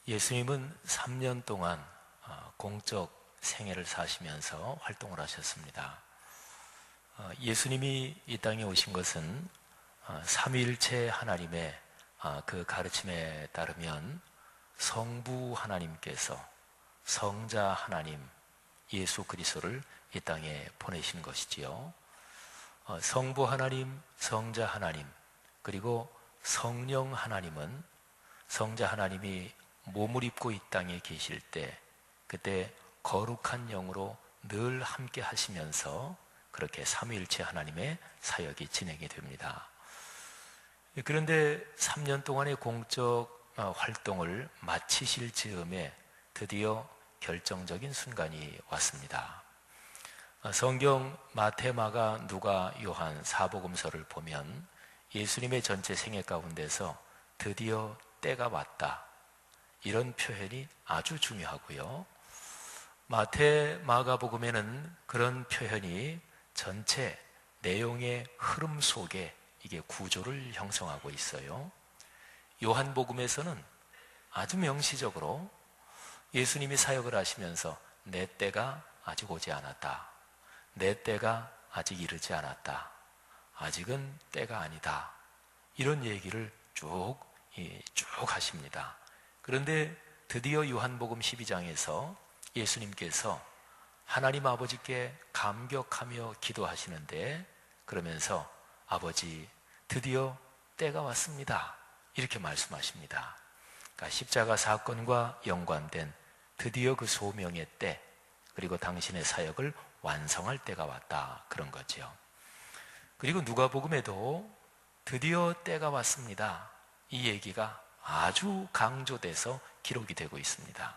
예수님은 3년 동안 공적 생애를 사시면서 활동을 하셨습니다. 예수님이 이 땅에 오신 것은 삼위일체 하나님의 그 가르침에 따르면 성부 하나님께서 성자 하나님 예수 그리스도를 이 땅에 보내신 것이지요. 성부 하나님, 성자 하나님, 그리고 성령 하나님은 성자 하나님이 몸을 입고 이 땅에 계실 때 그때 거룩한 영으로 늘 함께 하시면서 그렇게 삼위일체 하나님의 사역이 진행이 됩니다. 그런데 3년 동안의 공적 활동을 마치실 즈음에 드디어 결정적인 순간이 왔습니다. 성경 마태, 마가, 누가, 요한 사복음서를 보면 예수님의 전체 생애 가운데서 드디어 때가 왔다, 이런 표현이 아주 중요하고요. 마태, 마가복음에는 그런 표현이 전체 내용의 흐름 속에 이게 구조를 형성하고 있어요. 요한복음에서는 아주 명시적으로 예수님이 사역을 하시면서 내 때가 아직 오지 않았다, 내 때가 아직 이르지 않았다, 아직은 때가 아니다, 이런 얘기를 쭉 하십니다. 그런데 드디어 요한복음 12장에서 예수님께서 하나님 아버지께 감격하며 기도하시는데, 그러면서 아버지 드디어 때가 왔습니다, 이렇게 말씀하십니다. 그러니까 십자가 사건과 연관된 드디어 그 소명의 때, 그리고 당신의 사역을 완성할 때가 왔다, 그런 거죠. 그리고 누가복음에도 드디어 때가 왔습니다, 이 얘기가 아주 강조돼서 기록이 되고 있습니다.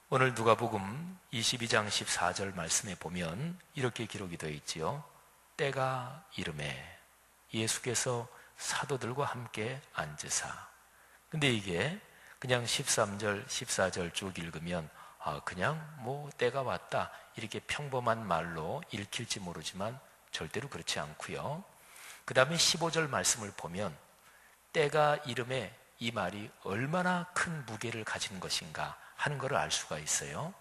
오늘 누가복음 22장 14절 말씀에 보면 이렇게 기록이 되어 있지요. 때가 이르매 예수께서 사도들과 함께 앉으사. 근데 이게 그냥 13절 14절 쭉 읽으면 그냥 뭐 때가 왔다, 이렇게 평범한 말로 읽힐지 모르지만 절대로 그렇지 않고요. 그 다음에 15절 말씀을 보면 때가 이르매, 이 말이 얼마나 큰 무게를 가진 것인가 하는 것을 알 수가 있어요.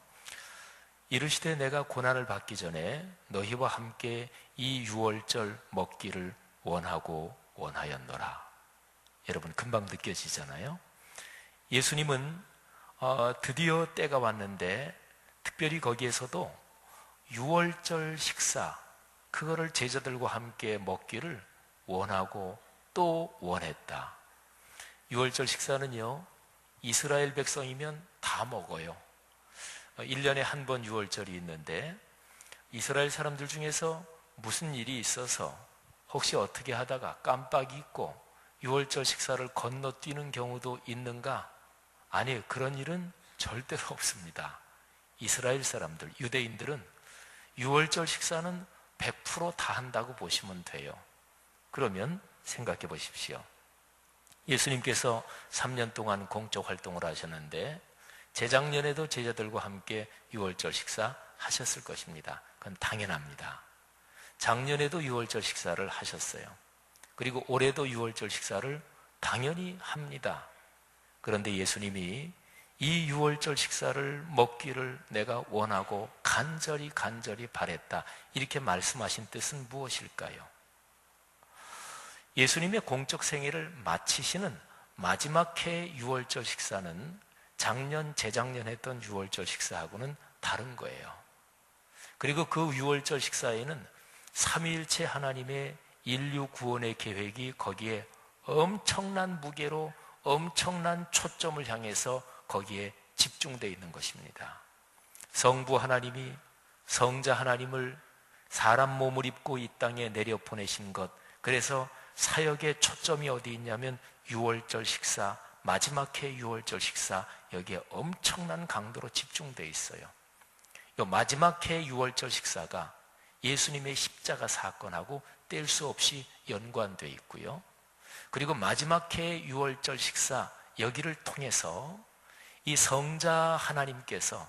이르시되 내가 고난을 받기 전에 너희와 함께 이 유월절 먹기를 원하고 원하였노라. 여러분 금방 느껴지잖아요. 예수님은 드디어 때가 왔는데 특별히 거기에서도 유월절 식사, 그거를 제자들과 함께 먹기를 원하고 또 원했다. 유월절 식사는요, 이스라엘 백성이면 다 먹어요. 1년에 한 번 유월절이 있는데 이스라엘 사람들 중에서 무슨 일이 있어서 혹시 어떻게 하다가 깜빡 잊고 유월절 식사를 건너뛰는 경우도 있는가? 아니, 그런 일은 절대로 없습니다. 이스라엘 사람들, 유대인들은 유월절 식사는 100% 다 한다고 보시면 돼요. 그러면 생각해 보십시오. 예수님께서 3년 동안 공적 활동을 하셨는데 재작년에도 제자들과 함께 유월절 식사 하셨을 것입니다. 그건 당연합니다. 작년에도 유월절 식사를 하셨어요. 그리고 올해도 유월절 식사를 당연히 합니다. 그런데 예수님이 이 유월절 식사를 먹기를 내가 원하고 간절히 바랬다, 이렇게 말씀하신 뜻은 무엇일까요? 예수님의 공적 생애를 마치시는 마지막 해 유월절 식사는 작년, 재작년 했던 유월절 식사하고는 다른 거예요. 그리고 그 유월절 식사에는 삼위일체 하나님의 인류 구원의 계획이 거기에 엄청난 무게로 엄청난 초점을 향해서 거기에 집중되어 있는 것입니다. 성부 하나님이 성자 하나님을 사람 몸을 입고 이 땅에 내려보내신 것, 그래서 사역의 초점이 어디 있냐면 유월절 식사, 마지막 해 유월절 식사, 여기에 엄청난 강도로 집중되어 있어요. 이 마지막 해 유월절 식사가 예수님의 십자가 사건하고 뗄 수 없이 연관되어 있고요. 그리고 마지막 해 유월절 식사, 여기를 통해서 이 성자 하나님께서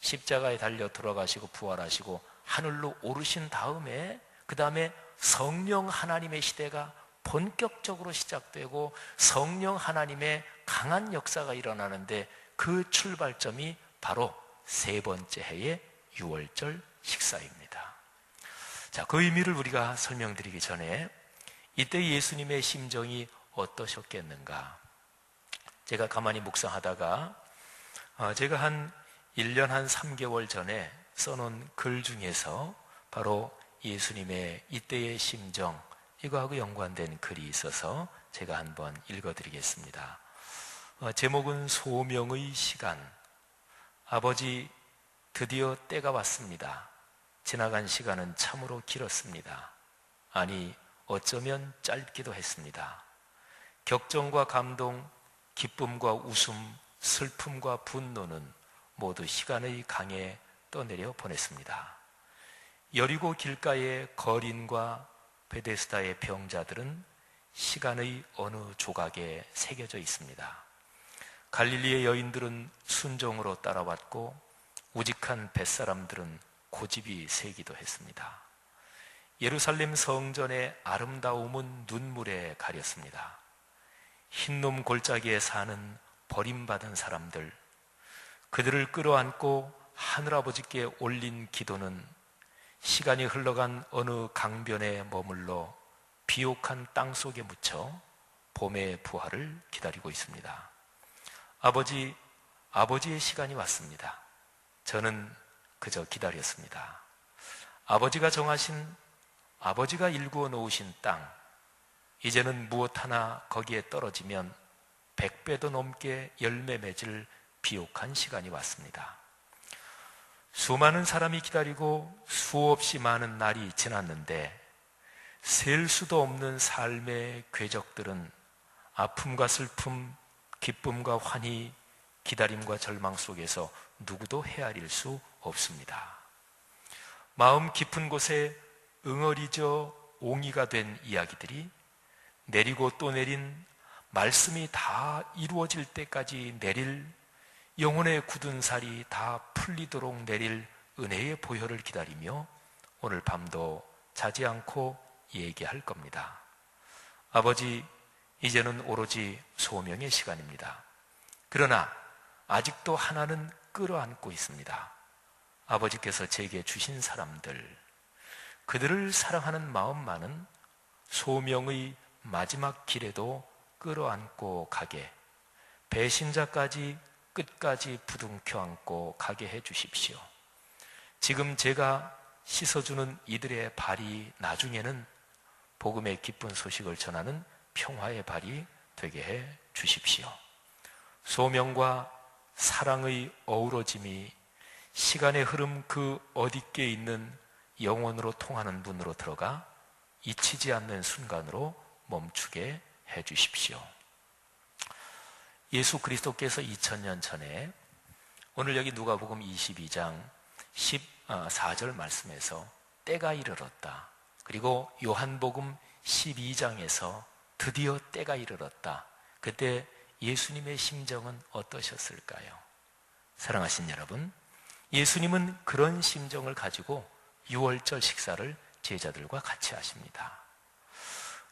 십자가에 달려 돌아가시고 부활하시고 하늘로 오르신 다음에 그 다음에 성령 하나님의 시대가 본격적으로 시작되고 성령 하나님의 강한 역사가 일어나는데 그 출발점이 바로 세 번째 해의 유월절 식사입니다. 자, 그 의미를 우리가 설명드리기 전에 이때 예수님의 심정이 어떠셨겠는가? 제가 가만히 묵상하다가 제가 한 1년 한 3개월 전에 써놓은 글 중에서 바로 예수님의 이때의 심정, 이거하고 연관된 글이 있어서 제가 한번 읽어드리겠습니다. 제목은 소명의 시간. 아버지, 드디어 때가 왔습니다. 지나간 시간은 참으로 길었습니다. 아니, 어쩌면 짧기도 했습니다. 격정과 감동, 기쁨과 웃음, 슬픔과 분노는 모두 시간의 강에 떠내려 보냈습니다. 여리고 길가의 거린과 베데스다의 병자들은 시간의 어느 조각에 새겨져 있습니다. 갈릴리의 여인들은 순종으로 따라왔고 우직한 뱃사람들은 고집이 세기도 했습니다. 예루살렘 성전의 아름다움은 눈물에 가렸습니다. 흰놈 골짜기에 사는 버림받은 사람들, 그들을 끌어안고 하늘아버지께 올린 기도는 시간이 흘러간 어느 강변에 머물러 비옥한 땅 속에 묻혀 봄의 부활을 기다리고 있습니다. 아버지, 아버지의 시간이 왔습니다. 저는 그저 기다렸습니다. 아버지가 정하신, 아버지가 일구어 놓으신 땅, 이제는 무엇 하나 거기에 떨어지면 100배도 넘게 열매 맺을 비옥한 시간이 왔습니다. 수많은 사람이 기다리고 수없이 많은 날이 지났는데 셀 수도 없는 삶의 궤적들은 아픔과 슬픔, 기쁨과 환희, 기다림과 절망 속에서 누구도 헤아릴 수 없습니다. 마음 깊은 곳에 응어리져 옹이가 된 이야기들이 내리고 또 내린, 말씀이 다 이루어질 때까지 내릴, 영혼의 굳은 살이 다 풀리도록 내릴 은혜의 보혈을 기다리며 오늘 밤도 자지 않고 얘기할 겁니다. 아버지, 이제는 오로지 소명의 시간입니다. 그러나 아직도 하나는 끌어안고 있습니다. 아버지께서 제게 주신 사람들, 그들을 사랑하는 마음만은 소명의 마지막 길에도 끌어안고 가게, 배신자까지 끝까지 부둥켜 안고 가게 해 주십시오. 지금 제가 씻어주는 이들의 발이 나중에는 복음의 기쁜 소식을 전하는 평화의 발이 되게 해 주십시오. 소명과 사랑의 어우러짐이 시간의 흐름 그 어디께 있는 영혼으로 통하는 문으로 들어가 잊히지 않는 순간으로 멈추게 해 주십시오. 예수 그리스도께서 2000년 전에 오늘 여기 누가복음 22장 14절 말씀에서 때가 이르렀다. 그리고 요한복음 12장에서 드디어 때가 이르렀다. 그때 예수님의 심정은 어떠셨을까요? 사랑하신 여러분, 예수님은 그런 심정을 가지고 유월절 식사를 제자들과 같이 하십니다.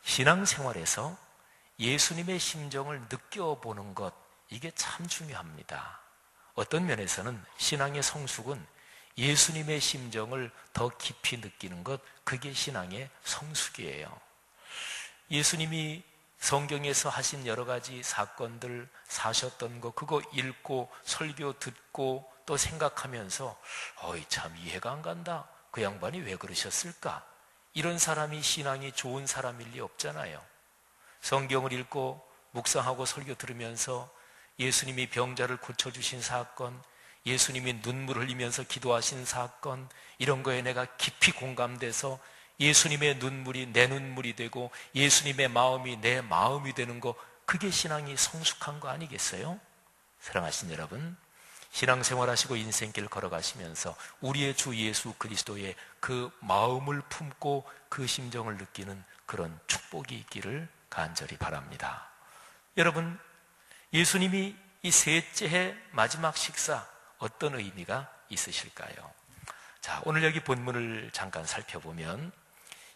신앙생활에서 예수님의 심정을 느껴보는 것, 이게 참 중요합니다. 어떤 면에서는 신앙의 성숙은 예수님의 심정을 더 깊이 느끼는 것, 그게 신앙의 성숙이에요. 예수님이 성경에서 하신 여러 가지 사건들, 사셨던 거, 그거 읽고 설교 듣고 또 생각하면서 어이 참 이해가 안 간다. 그 양반이 왜 그러셨을까? 이런 사람이 신앙이 좋은 사람일 리 없잖아요. 성경을 읽고 묵상하고 설교 들으면서 예수님이 병자를 고쳐주신 사건, 예수님이 눈물 흘리면서 기도하신 사건, 이런 거에 내가 깊이 공감돼서 예수님의 눈물이 내 눈물이 되고 예수님의 마음이 내 마음이 되는 거, 그게 신앙이 성숙한 거 아니겠어요? 사랑하신 여러분, 신앙생활 하시고 인생길 걸어가시면서 우리의 주 예수 그리스도의 그 마음을 품고 그 심정을 느끼는 그런 축복이 있기를 간절히 바랍니다. 여러분, 예수님이 이 셋째 해 마지막 식사, 어떤 의미가 있으실까요? 자, 오늘 여기 본문을 잠깐 살펴보면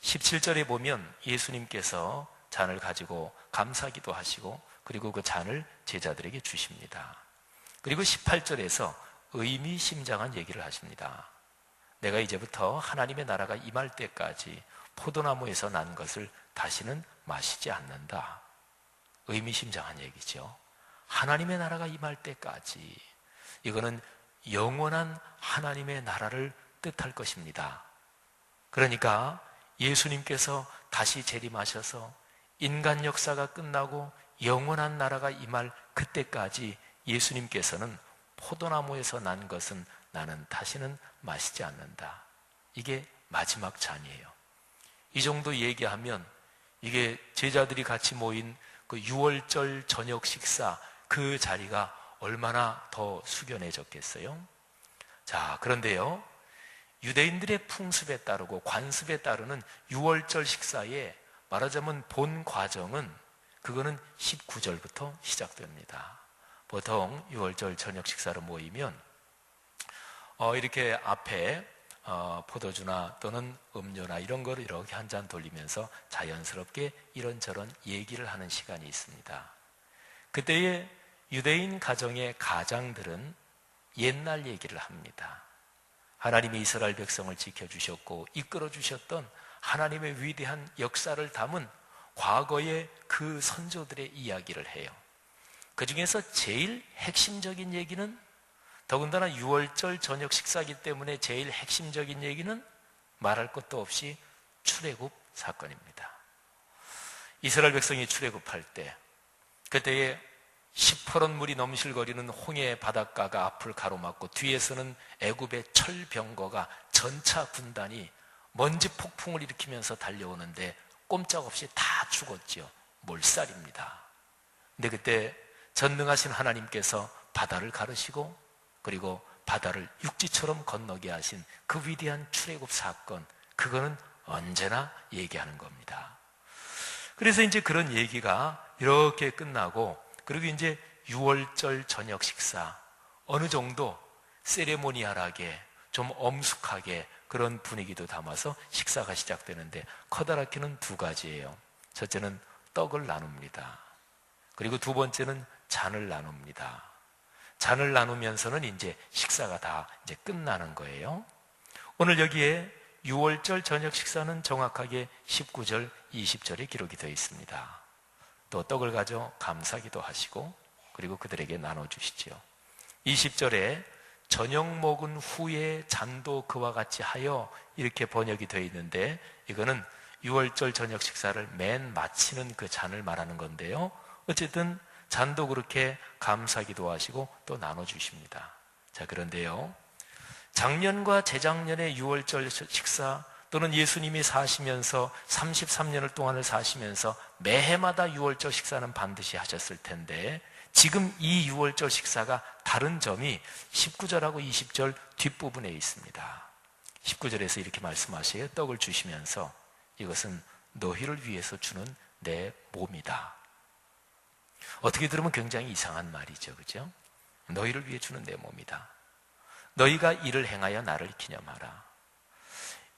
17절에 보면 예수님께서 잔을 가지고 감사기도 하시고 그리고 그 잔을 제자들에게 주십니다. 그리고 18절에서 의미심장한 얘기를 하십니다. 내가 이제부터 하나님의 나라가 임할 때까지 포도나무에서 난 것을 다시는 마시지 않는다. 의미심장한 얘기죠. 하나님의 나라가 임할 때까지. 이거는 영원한 하나님의 나라를 뜻할 것입니다. 그러니까 예수님께서 다시 재림하셔서 인간 역사가 끝나고 영원한 나라가 임할 그때까지 예수님께서는 포도나무에서 난 것은 나는 다시는 마시지 않는다. 이게 마지막 잔이에요. 이 정도 얘기하면 이게 제자들이 같이 모인 그 6월절 저녁 식사 그 자리가 얼마나 더 숙연해졌겠어요? 자, 그런데요, 유대인들의 풍습에 따르고 관습에 따르는 6월절 식사에 말하자면 본 과정은 그거는 19절부터 시작됩니다. 보통 6월절 저녁 식사로 모이면 이렇게 앞에 포도주나 또는 음료나 이런 거를 이렇게 한 잔 돌리면서 자연스럽게 이런저런 얘기를 하는 시간이 있습니다. 그때의 유대인 가정의 가장들은 옛날 얘기를 합니다. 하나님이 이스라엘 백성을 지켜주셨고 이끌어주셨던 하나님의 위대한 역사를 담은 과거의 그 선조들의 이야기를 해요. 그 중에서 제일 핵심적인 얘기는, 더군다나 6월절 저녁 식사이기 때문에 제일 핵심적인 얘기는 말할 것도 없이 출애굽 사건입니다. 이스라엘 백성이 출애굽할 때 그때에 시퍼런 물이 넘실거리는 홍해 바닷가가 앞을 가로막고 뒤에서는 애굽의 철병거가 전차 군단이 먼지 폭풍을 일으키면서 달려오는데 꼼짝없이 다 죽었지요. 몰살입니다. 근데 그때 전능하신 하나님께서 바다를 가르시고 그리고 바다를 육지처럼 건너게 하신 그 위대한 출애굽 사건, 그거는 언제나 얘기하는 겁니다. 그래서 이제 그런 얘기가 이렇게 끝나고, 그리고 이제 6월절 저녁 식사, 어느 정도 세레모니얼하게 좀 엄숙하게 그런 분위기도 담아서 식사가 시작되는데 커다랗게는 두 가지예요. 첫째는 떡을 나눕니다. 그리고 두 번째는 잔을 나눕니다. 잔을 나누면서는 이제 식사가 다 이제 끝나는 거예요. 오늘 여기에 6월절 저녁 식사는 정확하게 19절, 20절에 기록이 되어 있습니다. 또 떡을 가져 감사기도 하시고 그리고 그들에게 나눠주시지요. 20절에 저녁 먹은 후에 잔도 그와 같이 하여 이렇게 번역이 되어 있는데, 이거는 6월절 저녁 식사를 맨 마치는 그 잔을 말하는 건데요. 어쨌든 잔도 그렇게 감사기도 하시고 또 나눠주십니다. 자, 그런데요, 작년과 재작년의 6월절 식사 또는 예수님이 사시면서 33년을 동안을 사시면서 매해마다 6월절 식사는 반드시 하셨을 텐데, 지금 이 6월절 식사가 다른 점이 19절하고 20절 뒷부분에 있습니다. 19절에서 이렇게 말씀하세요. 떡을 주시면서 이것은 너희를 위해서 주는 내 몸이다. 어떻게 들으면 굉장히 이상한 말이죠, 그죠? 너희를 위해 주는 내 몸이다. 너희가 이를 행하여 나를 기념하라.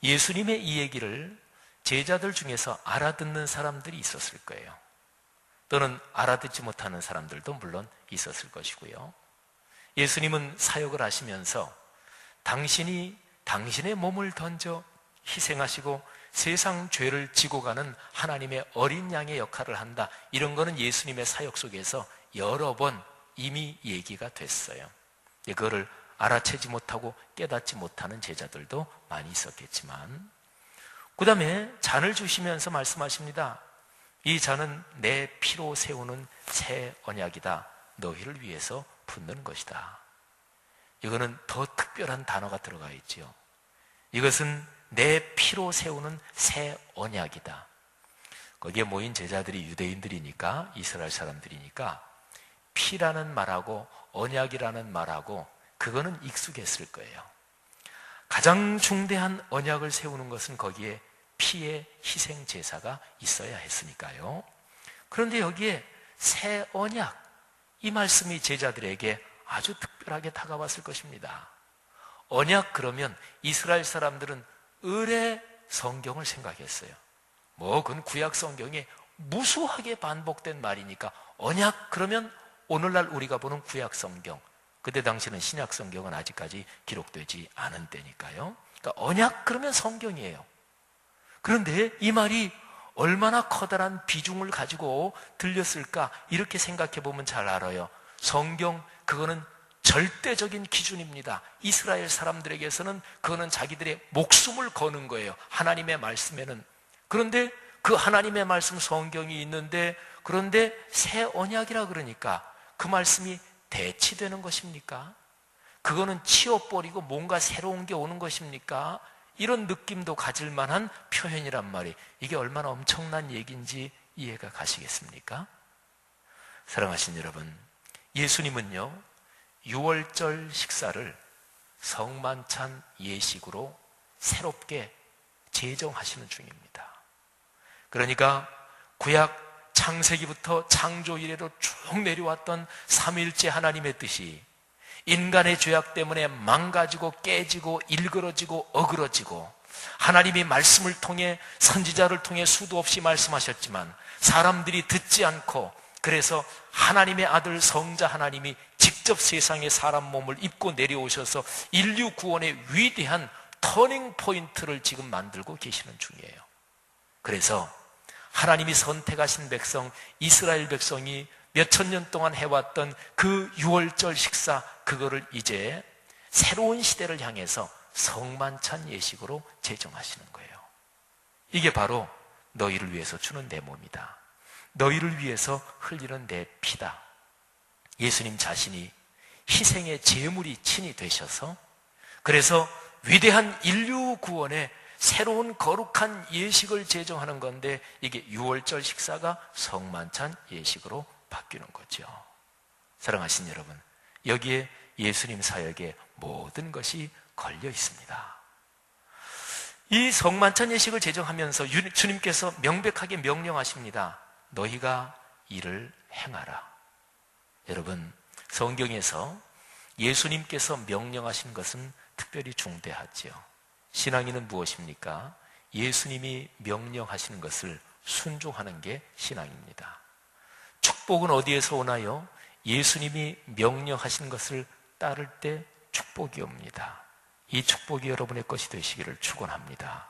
예수님의 이 얘기를 제자들 중에서 알아듣는 사람들이 있었을 거예요. 또는 알아듣지 못하는 사람들도 물론 있었을 것이고요. 예수님은 사역을 하시면서 당신이 당신의 몸을 던져 희생하시고 세상 죄를 지고 가는 하나님의 어린 양의 역할을 한다, 이런 거는 예수님의 사역 속에서 여러 번 이미 얘기가 됐어요. 그거를 알아채지 못하고 깨닫지 못하는 제자들도 많이 있었겠지만, 그 다음에 잔을 주시면서 말씀하십니다. 이 잔은 내 피로 세우는 새 언약이다. 너희를 위해서 붓는 것이다. 이거는 더 특별한 단어가 들어가 있지요. 이것은 내 피로 세우는 새 언약이다. 거기에 모인 제자들이 유대인들이니까, 이스라엘 사람들이니까 피라는 말하고 언약이라는 말하고 그거는 익숙했을 거예요. 가장 중대한 언약을 세우는 것은 거기에 피의 희생 제사가 있어야 했으니까요. 그런데 여기에 새 언약, 이 말씀이 제자들에게 아주 특별하게 다가왔을 것입니다. 언약 그러면 이스라엘 사람들은 을의 성경을 생각했어요. 그건 구약 성경에 무수하게 반복된 말이니까 언약 그러면 오늘날 우리가 보는 구약 성경, 그때 당시는 신약 성경은 아직까지 기록되지 않은 때니까요. 그러니까 언약 그러면 성경이에요. 그런데 이 말이 얼마나 커다란 비중을 가지고 들렸을까 이렇게 생각해 보면 잘 알아요. 성경 그거는 절대적인 기준입니다. 이스라엘 사람들에게서는 그거는 자기들의 목숨을 거는 거예요. 하나님의 말씀에는. 그런데 그 하나님의 말씀 성경이 있는데, 그런데 새 언약이라 그러니까 그 말씀이 대치되는 것입니까? 그거는 치워버리고 뭔가 새로운 게 오는 것입니까? 이런 느낌도 가질 만한 표현이란 말이에요. 이게 얼마나 엄청난 얘기인지 이해가 가시겠습니까? 사랑하신 여러분, 예수님은요 6월절 식사를 성만찬 예식으로 새롭게 제정하시는 중입니다. 그러니까 구약 창세기부터 창조 이래로 쭉 내려왔던 삼위일체 하나님의 뜻이 인간의 죄악 때문에 망가지고 깨지고 일그러지고 어그러지고, 하나님이 말씀을 통해 선지자를 통해 수도 없이 말씀하셨지만 사람들이 듣지 않고, 그래서 하나님의 아들 성자 하나님이 직접 세상에 사람 몸을 입고 내려오셔서 인류 구원의 위대한 터닝 포인트를 지금 만들고 계시는 중이에요. 그래서 하나님이 선택하신 백성 이스라엘 백성이 몇천 년 동안 해왔던 그 유월절 식사, 그거를 이제 새로운 시대를 향해서 성만찬 예식으로 제정하시는 거예요. 이게 바로 너희를 위해서 주는 내 몸이다, 너희를 위해서 흘리는 내 피다. 예수님 자신이 희생의 제물이 친히 되셔서, 그래서 위대한 인류 구원의 새로운 거룩한 예식을 제정하는 건데, 이게 유월절 식사가 성만찬 예식으로 바뀌는 거죠. 사랑하신 여러분, 여기에 예수님 사역의 모든 것이 걸려 있습니다. 이 성만찬 예식을 제정하면서 주님께서 명백하게 명령하십니다. 너희가 이를 행하라. 여러분, 성경에서 예수님께서 명령하신 것은 특별히 중대하지요. 신앙인은 무엇입니까? 예수님이 명령하시는 것을 순종하는 게 신앙입니다. 축복은 어디에서 오나요? 예수님이 명령하신 것을 따를 때 축복이 옵니다. 이 축복이 여러분의 것이 되시기를 축원합니다.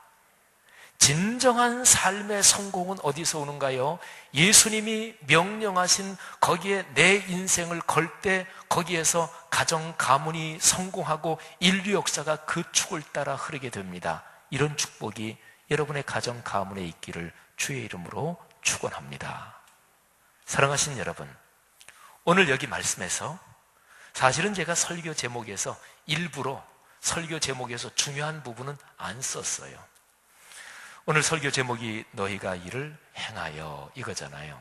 진정한 삶의 성공은 어디서 오는가요? 예수님이 명령하신 거기에 내 인생을 걸 때 거기에서 가정 가문이 성공하고 인류 역사가 그 축을 따라 흐르게 됩니다. 이런 축복이 여러분의 가정 가문에 있기를 주의 이름으로 축원합니다. 사랑하신 여러분, 오늘 여기 말씀에서 사실은 제가 설교 제목에서 일부러 설교 제목에서 중요한 부분은 안 썼어요. 오늘 설교 제목이 너희가 이를 행하여 이거잖아요.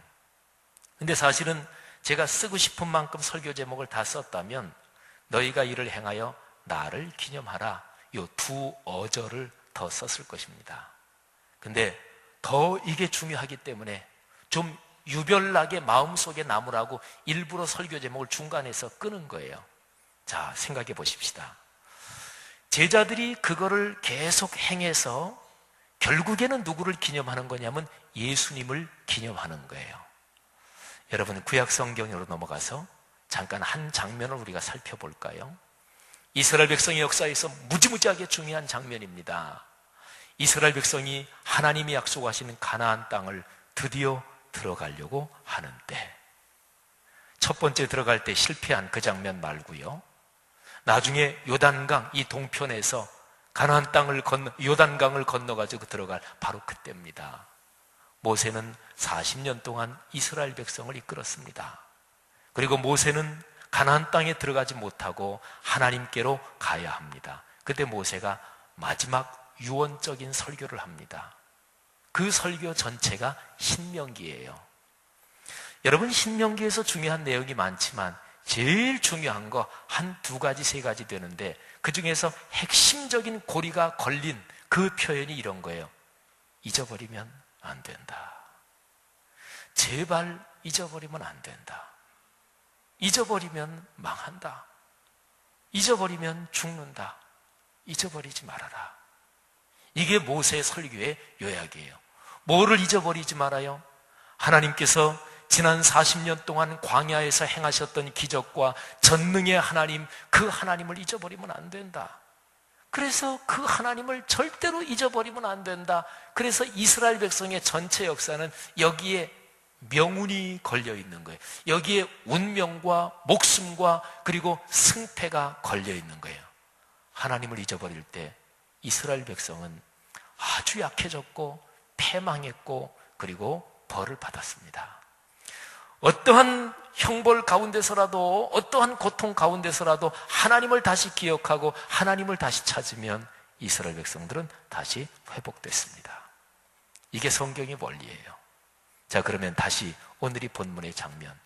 근데 사실은 제가 쓰고 싶은 만큼 설교 제목을 다 썼다면 너희가 이를 행하여 나를 기념하라, 이 두 어절을 더 썼을 것입니다. 근데 더 이게 중요하기 때문에 좀 유별나게 마음속에 남으라고 일부러 설교 제목을 중간에서 끄는 거예요. 자, 생각해 보십시다. 제자들이 그거를 계속 행해서 결국에는 누구를 기념하는 거냐면 예수님을 기념하는 거예요. 여러분, 구약 성경으로 넘어가서 잠깐 한 장면을 우리가 살펴볼까요? 이스라엘 백성의 역사에서 무지무지하게 중요한 장면입니다. 이스라엘 백성이 하나님이 약속하시는 가나안 땅을 드디어 들어가려고 하는 때, 첫 번째 들어갈 때 실패한 그 장면 말고요, 나중에 요단강 이 동편에서 가나안 땅을 요단강을 건너가지고 들어갈 바로 그때입니다. 모세는 40년 동안 이스라엘 백성을 이끌었습니다. 그리고 모세는 가나안 땅에 들어가지 못하고 하나님께로 가야 합니다. 그때 모세가 마지막 유언적인 설교를 합니다. 그 설교 전체가 신명기예요. 여러분, 신명기에서 중요한 내용이 많지만 제일 중요한 거 한 두 가지, 세 가지 되는데 그 중에서 핵심적인 고리가 걸린 그 표현이 이런 거예요. 잊어버리면 안 된다. 제발 잊어버리면 안 된다. 잊어버리면 망한다. 잊어버리면 죽는다. 잊어버리지 말아라. 이게 모세 설교의 요약이에요. 뭐를 잊어버리지 말아요? 하나님께서 지난 40년 동안 광야에서 행하셨던 기적과 전능의 하나님, 그 하나님을 잊어버리면 안 된다. 그래서 그 하나님을 절대로 잊어버리면 안 된다. 그래서 이스라엘 백성의 전체 역사는 여기에 명운이 걸려 있는 거예요. 여기에 운명과 목숨과 그리고 승패가 걸려 있는 거예요. 하나님을 잊어버릴 때 이스라엘 백성은 아주 약해졌고 패망했고 그리고 벌을 받았습니다. 어떠한 형벌 가운데서라도, 어떠한 고통 가운데서라도 하나님을 다시 기억하고 하나님을 다시 찾으면 이스라엘 백성들은 다시 회복됐습니다. 이게 성경의 원리예요. 자, 그러면 다시 오늘이 본문의 장면.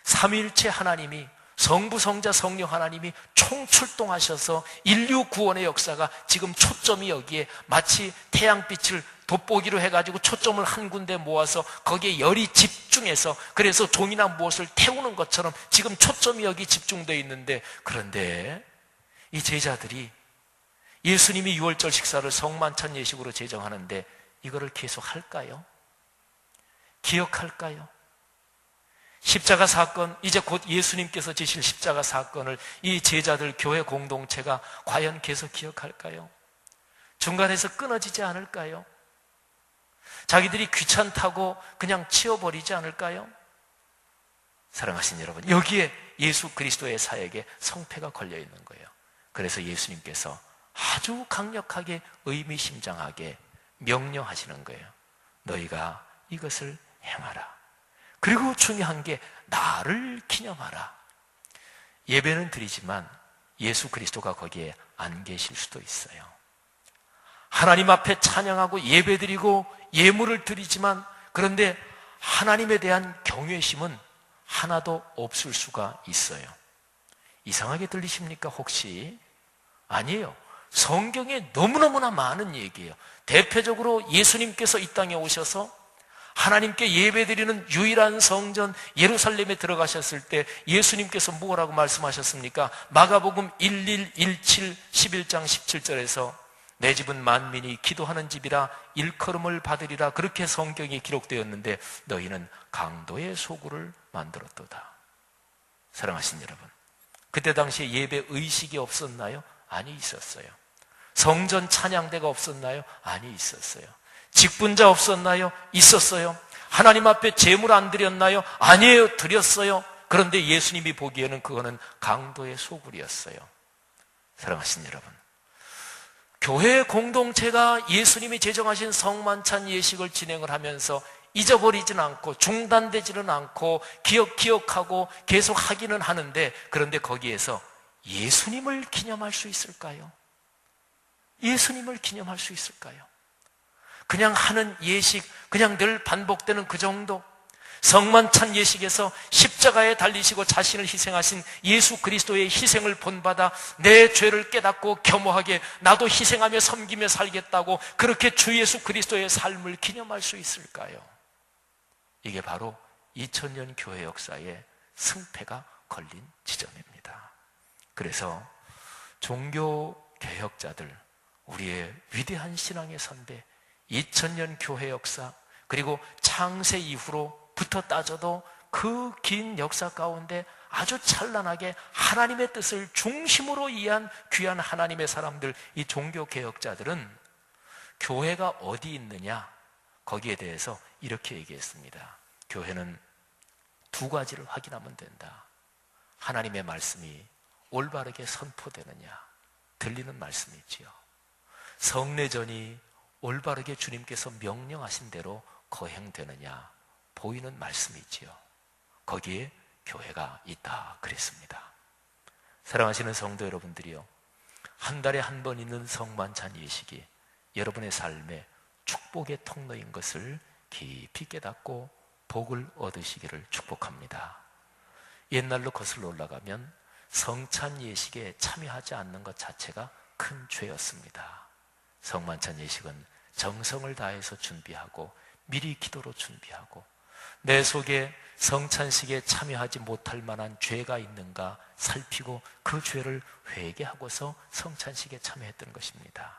삼위일체 하나님이, 성부, 성자, 성령 하나님이 총출동하셔서 인류 구원의 역사가 지금 초점이 여기에 마치 태양빛을 돋보기로 해가지고 초점을 한 군데 모아서 거기에 열이 집중해서, 그래서 종이나 무엇을 태우는 것처럼 지금 초점이 여기 집중되어 있는데, 그런데 이 제자들이 예수님이 유월절 식사를 성만찬 예식으로 제정하는데 이거를 계속 할까요? 기억할까요? 십자가 사건, 이제 곧 예수님께서 지실 십자가 사건을 이 제자들 교회 공동체가 과연 계속 기억할까요? 중간에서 끊어지지 않을까요? 자기들이 귀찮다고 그냥 치워버리지 않을까요? 사랑하신 여러분, 여기에 예수 그리스도의 사역에 성패가 걸려있는 거예요. 그래서 예수님께서 아주 강력하게 의미심장하게 명령하시는 거예요. 너희가 이것을 행하라. 그리고 중요한 게 나를 기념하라. 예배는 드리지만 예수 그리스도가 거기에 안 계실 수도 있어요. 하나님 앞에 찬양하고 예배드리고 예물을 드리지만, 그런데 하나님에 대한 경외심은 하나도 없을 수가 있어요. 이상하게 들리십니까 혹시? 아니에요. 성경에 너무너무나 많은 얘기예요. 대표적으로 예수님께서 이 땅에 오셔서 하나님께 예배드리는 유일한 성전 예루살렘에 들어가셨을 때 예수님께서 뭐라고 말씀하셨습니까? 마가복음 11, 17, 11장 17절에서 내 집은 만민이 기도하는 집이라 일컬음을 받으리라, 그렇게 성경이 기록되었는데 너희는 강도의 소굴을 만들었도다. 사랑하신 여러분, 그때 당시에 예배 의식이 없었나요? 아니, 있었어요. 성전 찬양대가 없었나요? 아니, 있었어요. 직분자 없었나요? 있었어요. 하나님 앞에 제물 안 드렸나요? 아니에요, 드렸어요. 그런데 예수님이 보기에는 그거는 강도의 소굴이었어요. 사랑하신 여러분, 교회 공동체가 예수님이 제정하신 성만찬 예식을 진행을 하면서 잊어버리지는 않고 중단되지는 않고 기억하고 계속 하기는 하는데, 그런데 거기에서 예수님을 기념할 수 있을까요? 예수님을 기념할 수 있을까요? 그냥 하는 예식, 그냥 늘 반복되는 그 정도? 성만찬 예식에서 십자가에 달리시고 자신을 희생하신 예수 그리스도의 희생을 본받아 내 죄를 깨닫고 겸허하게 나도 희생하며 섬기며 살겠다고 그렇게 주 예수 그리스도의 삶을 기념할 수 있을까요? 이게 바로 2000년 교회 역사에 승패가 걸린 지점입니다. 그래서 종교 개혁자들, 우리의 위대한 신앙의 선배, 2000년 교회 역사, 그리고 창세 이후로부터 따져도 그 긴 역사 가운데 아주 찬란하게 하나님의 뜻을 중심으로 이해한 귀한 하나님의 사람들, 이 종교 개혁자들은 교회가 어디 있느냐, 거기에 대해서 이렇게 얘기했습니다. 교회는 두 가지를 확인하면 된다. 하나님의 말씀이 올바르게 선포되느냐, 들리는 말씀이지요. 성례전이 올바르게 주님께서 명령하신 대로 거행되느냐, 보이는 말씀이지요. 거기에 교회가 있다 그랬습니다. 사랑하시는 성도 여러분들이요, 한 달에 한 번 있는 성만찬 예식이 여러분의 삶에 축복의 통로인 것을 깊이 깨닫고 복을 얻으시기를 축복합니다. 옛날로 거슬러 올라가면 성찬 예식에 참여하지 않는 것 자체가 큰 죄였습니다. 성만찬 예식은 정성을 다해서 준비하고 미리 기도로 준비하고 내 속에 성찬식에 참여하지 못할 만한 죄가 있는가 살피고 그 죄를 회개하고서 성찬식에 참여했던 것입니다.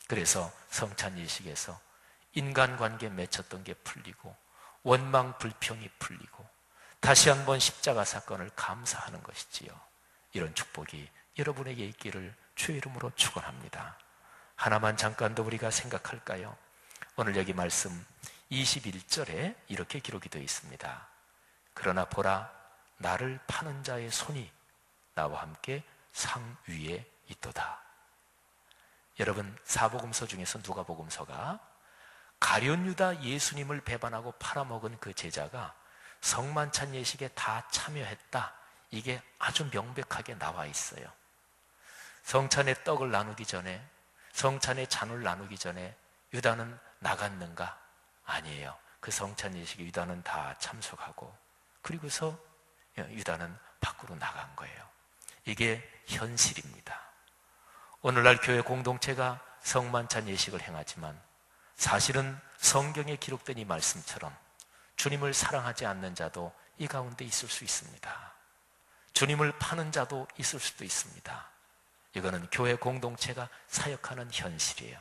그래서 성찬 예식에서 인간관계에 맺혔던 게 풀리고 원망 불평이 풀리고 다시 한번 십자가 사건을 감사하는 것이지요. 이런 축복이 여러분에게 있기를 주의 이름으로 축원합니다. 하나만 잠깐 더 우리가 생각할까요? 오늘 여기 말씀 21절에 이렇게 기록이 되어 있습니다. 그러나 보라, 나를 파는 자의 손이 나와 함께 상 위에 있도다. 여러분, 사복음서 중에서 누가복음서가 가룟 유다 예수님을 배반하고 팔아먹은 그 제자가 성만찬 예식에 다 참여했다, 이게 아주 명백하게 나와 있어요. 성찬의 떡을 나누기 전에, 성찬의 잔을 나누기 전에 유다는 나갔는가? 아니에요. 그 성찬 예식에 유다는 다 참석하고 그리고서 유다는 밖으로 나간 거예요. 이게 현실입니다. 오늘날 교회 공동체가 성만찬 예식을 행하지만 사실은 성경에 기록된 이 말씀처럼 주님을 사랑하지 않는 자도 이 가운데 있을 수 있습니다. 주님을 파는 자도 있을 수도 있습니다. 이거는 교회 공동체가 사역하는 현실이에요.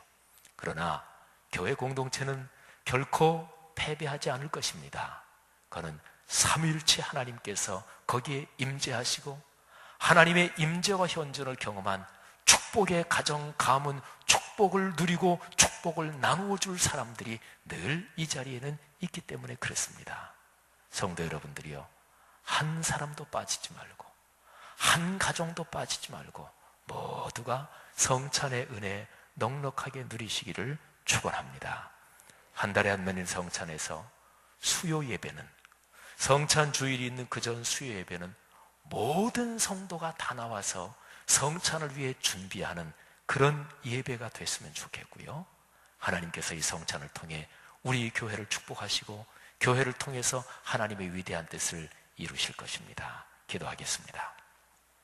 그러나 교회 공동체는 결코 패배하지 않을 것입니다. 그는 삼위일체 하나님께서 거기에 임재하시고 하나님의 임재와 현존을 경험한 축복의 가정, 가문, 축복을 누리고 축복을 나누어 줄 사람들이 늘 이 자리에는 있기 때문에 그렇습니다. 성도 여러분들이요, 한 사람도 빠지지 말고 한 가정도 빠지지 말고 모두가 성찬의 은혜 넉넉하게 누리시기를 축원합니다. 한 달에 한 번인 성찬에서 수요 예배는, 성찬 주일이 있는 그 전 수요 예배는 모든 성도가 다 나와서 성찬을 위해 준비하는 그런 예배가 됐으면 좋겠고요. 하나님께서 이 성찬을 통해 우리 교회를 축복하시고 교회를 통해서 하나님의 위대한 뜻을 이루실 것입니다. 기도하겠습니다.